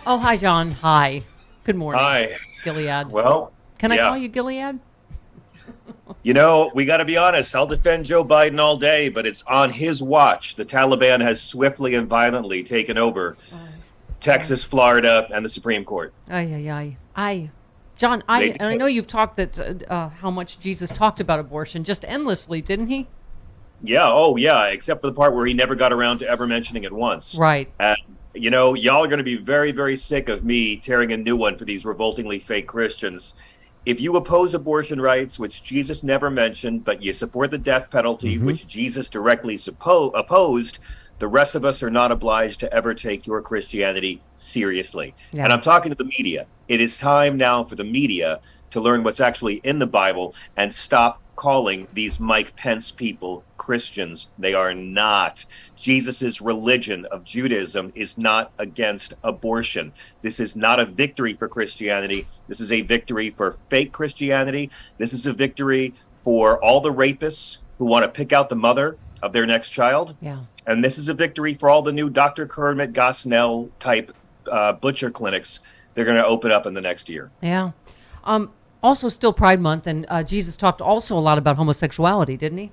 Oh, hi, John. Hi. Good morning. Hi. Gilead. Well, Can I call yeah. you Gilead? We got to be honest. I'll defend Joe Biden all day, but it's on his watch. The Taliban has swiftly and violently taken over Ay, ay, Texas, Florida, and the Supreme Court. ay, ay, ay. John, They, and I know you've talked that how much Jesus talked about abortion just endlessly, didn't he? yeah, oh yeah, except for the part where he never got around to ever mentioning it once. Right. And y'all are going to be very, very sick of me tearing a new one for these revoltingly fake Christians. If you oppose abortion rights, which Jesus never mentioned, but you support the death penalty, which Jesus directly opposed, the rest of us are not obliged to ever take your Christianity seriously. And Yeah. I'm talking to the media. It is time now for the media to learn what's actually in the Bible and stop calling these Mike Pence people Christians. They are not. Jesus's religion of Judaism is not against abortion. This is not a victory for Christianity. This is a victory for fake Christianity. This is a victory for all the rapists who want to pick out the mother of their next child. Yeah. And this is a victory for all the new Dr. Kermit Gosnell type butcher clinics they're going to open up in the next year. Yeah. Also, still Pride Month, and Jesus talked also a lot about homosexuality, didn't he?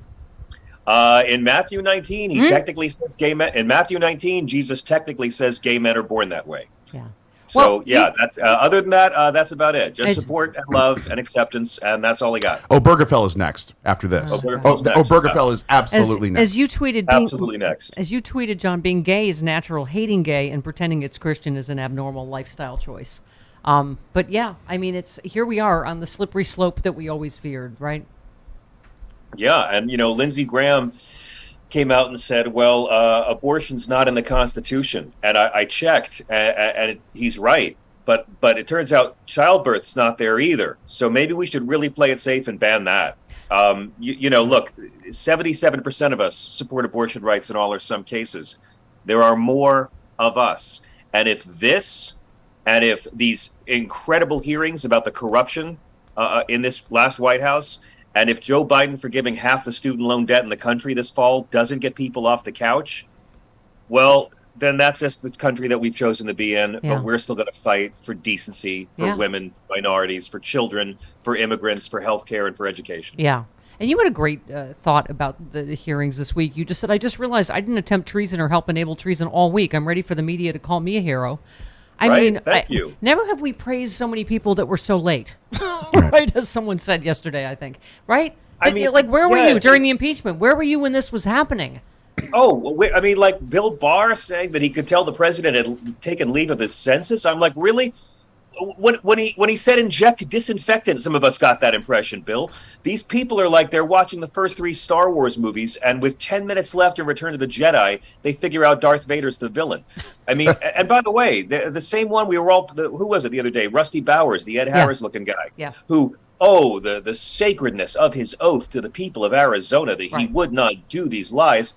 In Matthew 19, he technically says gay men. In Matthew 19, Jesus technically says gay men are born that way. Yeah. So Well, yeah, that's other than that, that's about it. Just support and love and acceptance, and that's all I got. Obergefell is next after this. Obergefell's next. Obergefell is absolutely next. As you tweeted, Absolutely next. As you tweeted, John, being gay is natural. Hating gay and pretending it's Christian is an abnormal lifestyle choice. But yeah, I mean, it's here we are on the slippery slope that we always feared, right? Yeah, and Lindsey Graham came out and said, well, abortion's not in the Constitution. And I checked, and he's right. But it turns out childbirth's not there either. So maybe we should really play it safe and ban that. Look, 77% of us support abortion rights in all or some cases. There are more of us. And if these incredible hearings about the corruption in this last White House, and if Joe Biden forgiving half the student loan debt in the country this fall doesn't get people off the couch, well, then that's just the country that we've chosen to be in. Yeah. But we're still going to fight for decency, for women, minorities, for children, for immigrants, for healthcare, and for education. Yeah. And you had a great thought about the hearings this week. You just said, I just realized I didn't attempt treason or help enable treason all week. I'm ready for the media to call me a hero. I mean, Thank you. Never have we praised so many people that were so late, right? As someone said yesterday, I think, right? I mean, where were you during the impeachment? Where were you when this was happening? Oh, like Bill Barr saying that he could tell the president had taken leave of his senses. I'm like, really? When he said inject disinfectant, some of us got that impression, Bill. These people are like they're watching the first 3 Star Wars movies, and with 10 minutes left in Return of the Jedi, they figure out Darth Vader's the villain. I mean, and by the way, the same one we were all, who was it the other day? Rusty Bowers, the Ed Harris looking guy, who, the sacredness of his oath to the people of Arizona that he would not do these lies.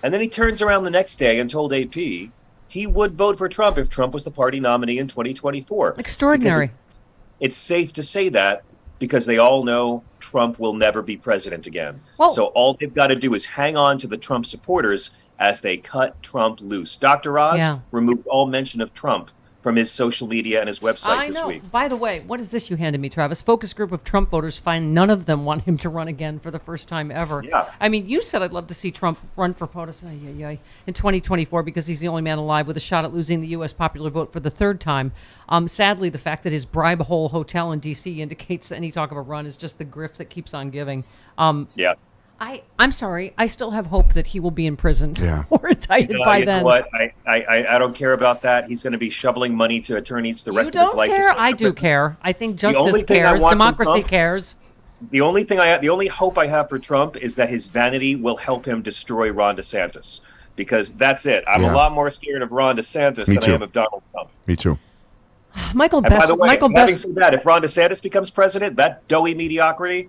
And then he turns around the next day and told AP he would vote for Trump if Trump was the party nominee in 2024. Extraordinary. It's safe to say that because they all know Trump will never be president again. Well, so all they've got to do is hang on to the Trump supporters as they cut Trump loose. Dr. Oz removed all mention of Trump from his social media and his website this week. By the way, what is this you handed me, Travis? Focus group of Trump voters find none of them want him to run again for the first time ever. Yeah. I mean, you said I'd love to see Trump run for POTUS in 2024 because he's the only man alive with a shot at losing the U.S. popular vote for the 3rd time. Sadly, the fact that his bribe hole hotel in D.C. indicates any talk of a run is just the grift that keeps on giving. Yeah. I'm sorry. I still have hope that he will be imprisoned or indicted by you then. Know what? I don't care about that. He's going to be shoveling money to attorneys the rest of his life. You don't care? I do care. I think justice cares. Democracy cares. The only hope I have for Trump is that his vanity will help him destroy Ron DeSantis, because that's it. I'm a lot more scared of Ron DeSantis than I am of Donald Trump. Me too. Michael By the way, Having said that, if Ron DeSantis becomes president, that doughy mediocrity,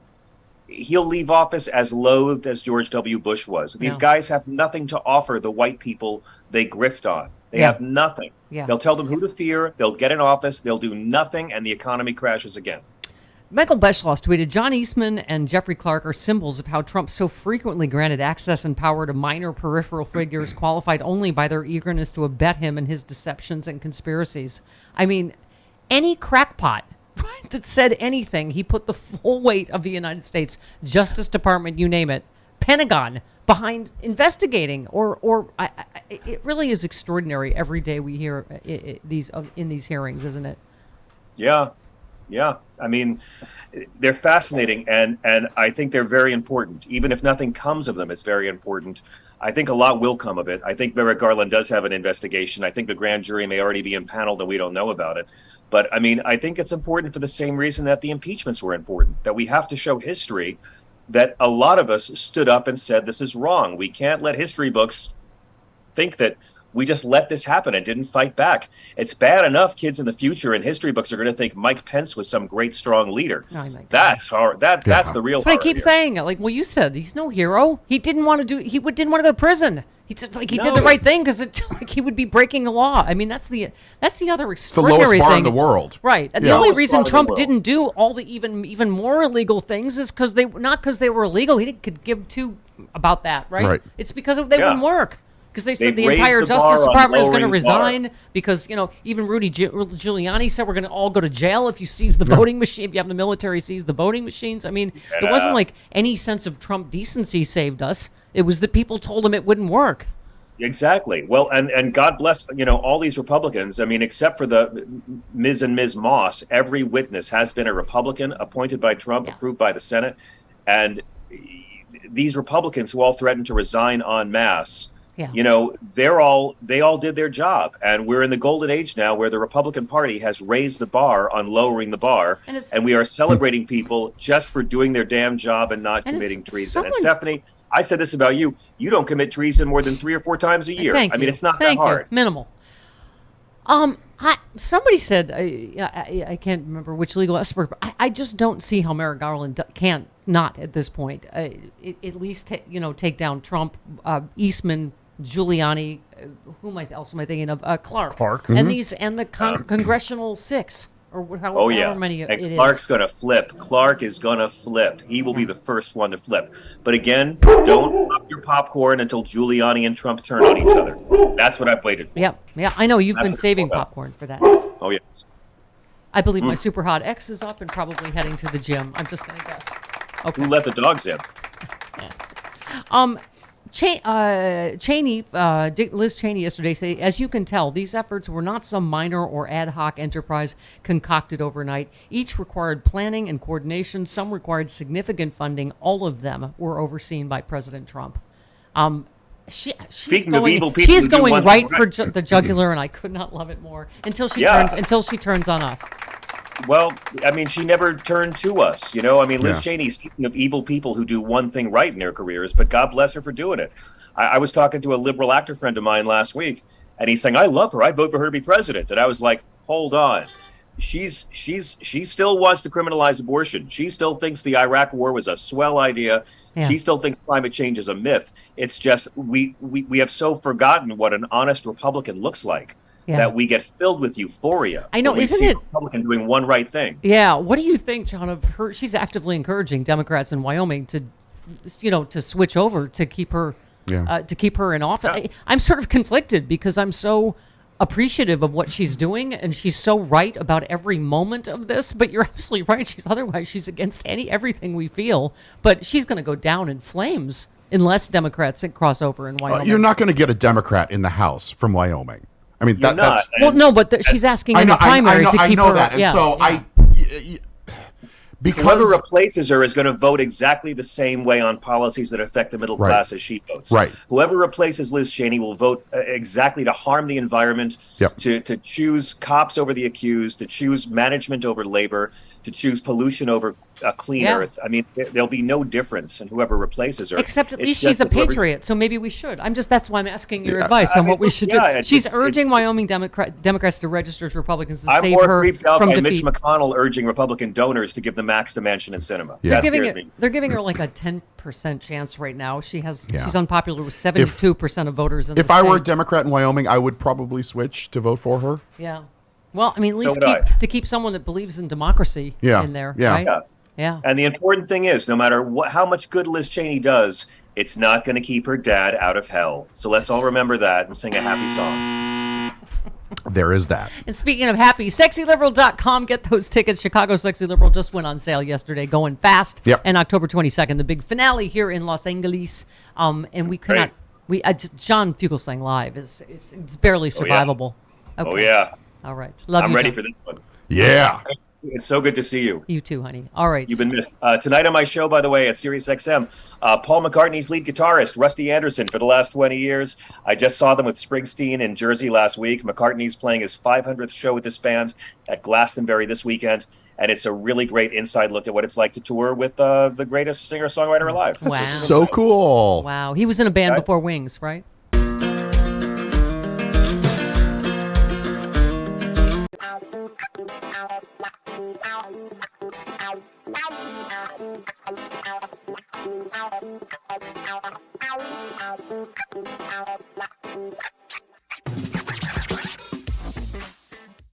he'll leave office as loathed as George W. Bush was. These guys have nothing to offer the white people they grift on. They have nothing. They'll tell them who to fear. They'll get in office. They'll do nothing, and the economy crashes again. Michael Beschloss tweeted, John Eastman and Jeffrey Clark are symbols of how Trump so frequently granted access and power to minor peripheral figures qualified only by their eagerness to abet him in his deceptions and conspiracies. I mean, any crackpot that said anything, he put the full weight of the United States Justice Department, you name it, Pentagon, behind investigating. It really is extraordinary every day we hear in these hearings, isn't it? Yeah. Yeah, I mean, they're fascinating, and I think they're very important. Even if nothing comes of them, it's very important. I think a lot will come of it. I think Merrick Garland does have an investigation. I think the grand jury may already be impaneled and we don't know about it. But I mean, I think it's important for the same reason that the impeachments were important, that we have to show history that a lot of us stood up and said, this is wrong. We can't let history books think that we just let this happen and didn't fight back. It's bad enough kids in the future in history books are going to think Mike Pence was some great, strong leader. Oh, my God. That's hard. That's the real. That's what I keep saying. Like, well, you said he's no hero. He didn't want to didn't want to go to prison. He said he did the right thing because like he would be breaking the law. I mean, that's the other extraordinary the lowest bar thing. in the world. Right. And the only reason Trump didn't do all the even more illegal things is because they were illegal. He could give two about that. Right. It's because they wouldn't work. Because they said the entire Justice Department is going to resign because, even Rudy Giuliani said we're going to all go to jail if you seize the voting machine, if you have the military seize the voting machines. I mean, it wasn't like any sense of Trump decency saved us. It was that people told him it wouldn't work. Exactly. Well, and God bless, all these Republicans. I mean, except for the Ms. and Ms. Moss, every witness has been a Republican appointed by Trump, approved by the Senate. And these Republicans who all threatened to resign en masse, they all did their job, and we're in the golden age now where the Republican Party has raised the bar on lowering the bar, and we are celebrating people just for doing their damn job and not committing treason. And Stephanie, I said this about you: you don't commit treason more than 3 or 4 times a year. I mean, it's not that hard. Minimal. Somebody said I can't remember which legal expert, but I just don't see how Merrick Garland can't not at this point at least take down Trump, Eastman, Giuliani, who else am I thinking of? Clark, mm-hmm. and the congressional 6 or however many and it is. Clark's going to flip. Clark is going to flip. He will be the first one to flip. But again, don't pop your popcorn until Giuliani and Trump turn on each other. That's what I've waited for. Yeah, I know you've been saving popcorn for that. Oh yes. I believe my super hot X is up and probably heading to the gym. I'm just going to guess. Okay. Who let the dogs in? Cheney, Liz Cheney yesterday said, as you can tell, these efforts were not some minor or ad hoc enterprise concocted overnight. Each required planning and coordination. Some required significant funding. All of them were overseen by President Trump. She's going right for the jugular, and I could not love it more until she turns on us. Well, I mean, she never turned to us, I mean, Liz Cheney, speaking of evil people who do one thing right in their careers, but God bless her for doing it. I was talking to a liberal actor friend of mine last week, and he's saying, I love her. I vote for her to be president. And I was like, hold on. She still wants to criminalize abortion. She still thinks the Iraq war was a swell idea. Yeah. She still thinks climate change is a myth. It's just we have so forgotten what an honest Republican looks like. Yeah. That we get filled with euphoria. I know, isn't it? Republican doing one right thing. Yeah. What do you think, John, of her? She's actively encouraging Democrats in Wyoming to switch over to keep her, in office. Yeah. I'm sort of conflicted because I'm so appreciative of what she's doing, and she's so right about every moment of this. But you're absolutely right. She's against everything we feel. But she's going to go down in flames unless Democrats cross over in Wyoming. You're not going to get a Democrat in the House from Wyoming. I mean, that's... Well, no, but she's asking in the primary to keep her... I know that, and so because whoever replaces her is going to vote exactly the same way on policies that affect the middle class as she votes. Right. Whoever replaces Liz Cheney will vote exactly to harm the environment, to choose cops over the accused, to choose management over labor, to choose pollution over clean earth. I mean, there'll be no difference in whoever replaces her. Except at least she's a patriot, so maybe we should. That's why I'm asking your advice on what we should do. She's urging Wyoming Democrats to register as Republicans to save her from defeat. I'm more creeped out by Mitch McConnell urging Republican donors to give the max dimension in cinema. Yeah. They're giving her like a 10% chance right now. She's unpopular with 72% of voters in the state. If I were a Democrat in Wyoming, I would probably switch to vote for her. Yeah. Well, I mean, at So least would I. to keep someone that believes in democracy Yeah, in there, yeah. right? Yeah. Yeah. And the important thing is, no matter how much good Liz Cheney does, it's not going to keep her dad out of hell. So let's all remember that and sing a happy song. There is that. And speaking of happy, sexyliberal.com, get those tickets. Chicago Sexy Liberal just went on sale yesterday, going fast. Yep. And October 22nd, the big finale here in Los Angeles. And we cannot, John Fugelsang live it's barely survivable. Okay. Oh, yeah. All right. Love I'm you, ready John. for this one. Yeah. It's so good to see you. You too, honey. All right. You've been missed. Tonight on my show, by the way, at SiriusXM, Paul McCartney's lead guitarist, Rusty Anderson, for the last 20 years. I just saw them with Springsteen in Jersey last week. McCartney's playing his 500th show with this band at Glastonbury this weekend. And it's a really great inside look at what it's like to tour with the greatest singer-songwriter alive. Wow. So cool. Wow. He was in a band before Wings, right?